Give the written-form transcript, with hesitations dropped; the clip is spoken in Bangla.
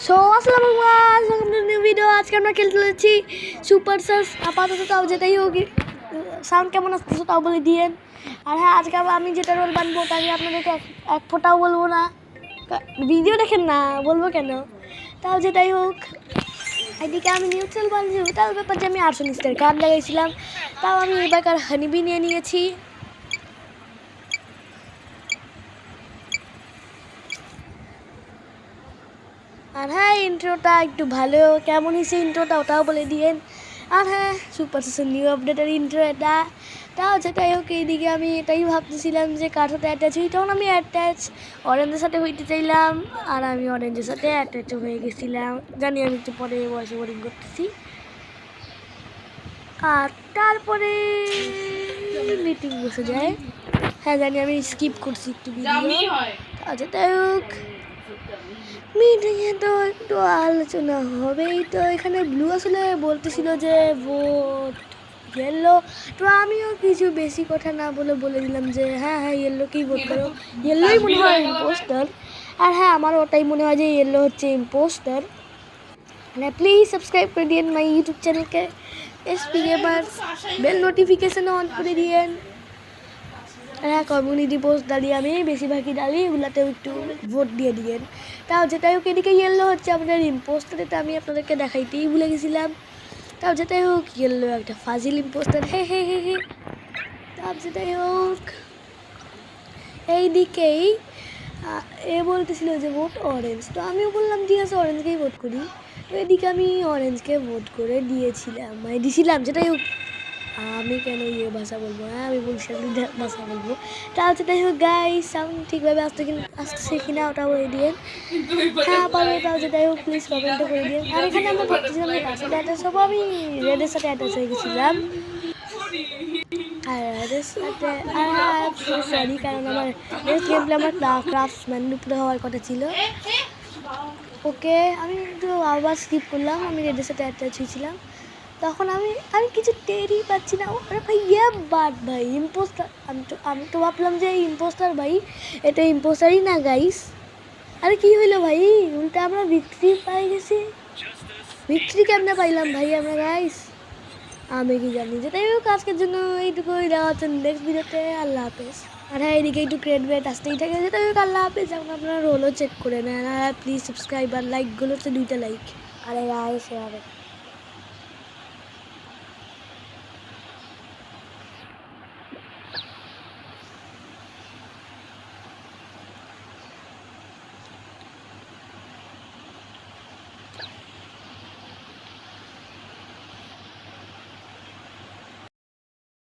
সো আসসালামু আলাইকুম, নিউ ভিডিও। আজকে আমরা খেলতে চলেছি সুপার সাস। আপাতত তাও যেটাই হোক, সাউন্ড কেমন আসতেছে তাও বলে দিয়েন। আর হ্যাঁ, আজকে আমি যেটা রোল বানবো ওটা আমি আপনাদেরকে এক ফোঁটাও বলবো না। ভিডিও দেখেন না, বলবো কেন? তাও যেটাই হোক, এদিকে আমি নিউট্রাল বানছি। তার ব্যাপার যে আমি আর্সনিস্টের কার্ড লাগাইছিলাম, তাও আমি এবার হানিবি নিয়ে নিয়েছি। আর হ্যাঁ, ইন্ট্রোটা একটু ভালো কেমন হয়েছে ইন্ট্রোটা ওটাও বলে দিয়েন। আর হ্যাঁ, সুপার সেশন নিউ আপডেটের ইন্ট্রো এটা। তাও যেটাই হোক, এইদিকে আমি এটাই ভাবতেছিলাম যে কার সাথে অ্যাটাচ হই, তখন আমি অ্যাটাচ অরেঞ্জের সাথে হইতে চাইলাম। আর আমি অরেঞ্জের সাথে অ্যাটাচও হয়ে গেছিলাম। জানি আমি একটু পরে বয়সে বোরিং করতেছি। আর তারপরে মিটিং বসে যায়। হ্যাঁ জানি, আমি স্কিপ করছি একটু ভিডিও। যেটাই হোক, মিটিংয়ে তো একটু আলোচনা হবেই। তো এখানে ব্লু আসলে বলতেছিল যে ভোট ইয়েলো। তো আমিও কিছু বেশি কথা না বলে দিলাম যে হ্যাঁ হ্যাঁ, ইয়েলোকেই ভোট করো। ইয়েলোই মনে হয় ইম্পোস্টার। আর হ্যাঁ, আমারও ওটাই মনে হয় যে ইয়েলো হচ্ছে ইম্পোস্টার। মানে প্লিজ সাবস্ক্রাইব করে দিন মাই ইউটিউব চ্যানেলকে SP gamers, bell notification on করে দিয়েন। হ্যাঁ, কমিউনিটি পোস্ট দাঁড়িয়ে আমি বেশিরভাগই দাঁড়িয়ে এগুলাতেও একটু ভোট দিয়ে দিয়েন। তাও যেটাই হোক, এদিকে ইয়েলো হচ্ছে আপনাদের ইম্পোস্টার। এটা আমি আপনাদেরকে দেখাইতেই ভুলে গেছিলাম। তাও যেটাই হোক, ইয়েলো একটা ফাজিল ইম্পোস্টার। হে হে হে হে। তাও যেটাই হোক, এইদিকেই এ বলতেছিল যে ভোট অরেঞ্জ। তো আমিও বললাম ঠিক আছে, অরেঞ্জকেই ভোট করি। তো এদিকে আমি অরেঞ্জকে ভোট করে দিয়েছিলাম, মানে দিয়েছিলাম। যেটাই হোক, আমি কেন ইয়ে ভাষা বলবো? হ্যাঁ, আমি বরিশালি ভাষা বলবো। তাহলে যেটাই হোক গাইস, সাউন্ড ঠিকভাবে আসতেছে কিনা ওটা বলে দিয়েন। হ্যাঁ পারবো। তাও যেটাই হোক, প্লিজ কমেন্টও করে দিন। আর এখানে আমরা ভাবতেছিলাম যে কার সাথে অ্যাটাচ হবো। আমি রেডের সাথে অ্যাটাচ হয়ে গেছিলাম। আর রেডের সাথে সরি, কারণ আমার নেক্সট গেম প্লে আমার ক্রাফটসম্যানের উপরে হওয়ার কথা ছিল। ওকে, আমি একটু আবার স্কিপ করলাম। আমি রেডের সাথে অ্যাটাচ হয়েছিলাম। তখন আমি কিছু টেরই পাচ্ছি না। আরে ভাই, ইয়ে বাট ভাই ইম্পোস্টার। আমি তো ভাবলাম যে ইম্পোস্টার ভাই, এটা ইম্পোস্টারই না গাইস। আরে কি হইলো ভাই, উল্টা আমরা ভিক্টরি পাই গেছি। ভিক্টরি কেমনে পাইলাম ভাই আমরা গাইস? আমি কি জানি। যেটাই হোক, আজকের জন্য এইটুকুই। দেওয়া হচ্ছে নেক্সট ভিডিওতে। আল্লাহ হাফেজ। আর হ্যাঁ, এদিকে একটু ক্রেড বেট আসতেই থাকে। যেটাই হোক, আল্লাহ হাফেজ। এখন আপনারা রোলও চেক করে নেন। আর প্লিজ সাবস্ক্রাইব আর লাইকগুলো হচ্ছে 2টা লাইক। আরে গাইস,